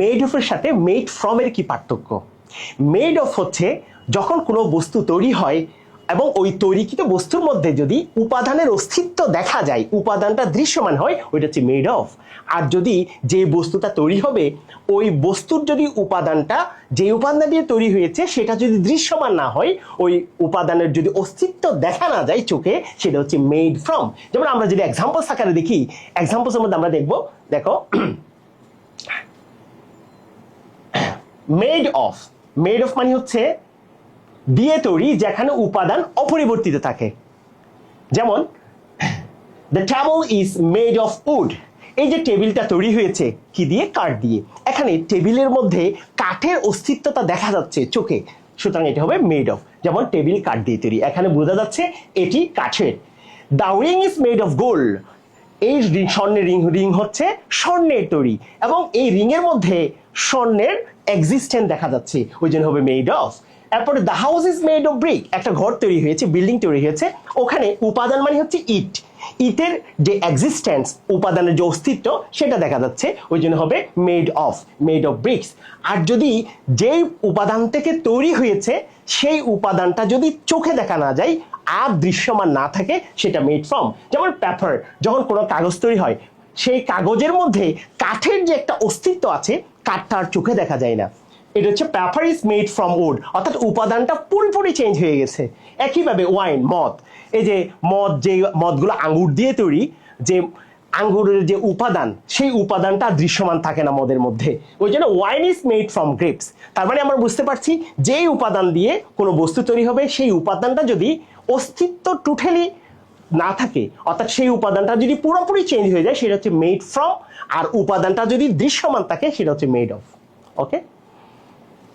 Made অফের সাথে made from এর কি পার্থক্য? মেড অফ হচ্ছে যখন কোনো বস্তু তৈরি হয় এবং ওই তৈরিকৃত বস্তুর মধ্যে যদি উপাদানের অস্তিত্ব দেখা যায়, উপাদানটা দৃশ্যমান হয়, ওইটা হচ্ছে মেড অফ। আর যদি যে বস্তুটা তৈরি হবে ওই বস্তুর যদি উপাদানটা, যে উপাদান দিয়ে তৈরি হয়েছে সেটা যদি দৃশ্যমান না হয়, ওই উপাদানের যদি অস্তিত্ব দেখা না যায় চোখে, সেটা হচ্ছে মেড ফ্রম। যেমন আমরা যদি এক্সাম্পলস আকারে দেখি, এক্সাম্পলসের মধ্যে আমরা দেখো মেড অফ। মেড অফ মানে হচ্ছে দিয়ে তৈরি যেখানে উপাদান অপরিবর্তিত থাকে। যেমন the table is made of wood. এই যে টেবিলটা তৈরি হয়েছে কি দিয়ে? কাঠ দিয়ে। এখানে টেবিলের মধ্যে কাঠের অস্তিত্বটা দেখা যাচ্ছে চোখে, সুতরাং এটা হবে মেড অফ। যেমন টেবিল কাঠ দিয়ে তৈরি, এখানে বোঝা যাচ্ছে এটি কাঠের। The ring is made of gold. এই স্বর্ণের রিং হচ্ছে স্বর্ণের তৈরি এবং এই রিং এর মধ্যে স্বর্ণের এক্সিস্টেন্স দেখা যাচ্ছে, ওই জন্য হবে মেড অফ। এরপরে the house is made of brick. একটা ঘর তৈরি হয়েছে, বিল্ডিং তৈরি হয়েছে, ওখানে উপাদান মানে হচ্ছে ইট। ইটের যে এক্সিস্টেন্স, উপাদানের যে অস্তিত্ব সেটা দেখা যাচ্ছে, ওই জন্য হবে মেড অফ ব্রিক্স। আর যদি যেই উপাদান থেকে তৈরি হয়েছে সেই উপাদানটা যদি চোখে দেখা না যায় আর দৃশ্যমান না থাকে, সেটা মেড ফ্রম। যেমন পেপার, যখন কোনো কাগজ তৈরি হয় সেই কাগজের মধ্যে কাঠের যে একটা অস্তিত্ব আছে, কাঠটা আর চোখে দেখা যায় না, এটা হচ্ছে paper is made from would, অর্থাৎ উপাদানটা পুরোপুরি চেঞ্জ হয়ে গেছে। একইভাবে ওয়াইন, মদ, এই যে মদগুলো আঙ্গুর দিয়ে তৈরি, যে আঙ্গুরের যে উপাদান সেই উপাদানটা দৃশ্যমান থাকে না মদের মধ্যে, ওই জন্য wine is made from grapes. তার মানে আমরা বুঝতে পারছি যেই উপাদান দিয়ে কোনো বস্তু তৈরি হবে সেই উপাদানটা যদি অস্তিত্ব টোটালি না থাকে, অর্থাৎ সেই উপাদানটা যদি পুরোপুরি চেঞ্জ হয়ে যায়, সেটা হচ্ছে মেড ফ্রম। আর উপাদানটা যদি দৃশ্যমান থাকে সেটা হচ্ছে মেড অফ। ওকে।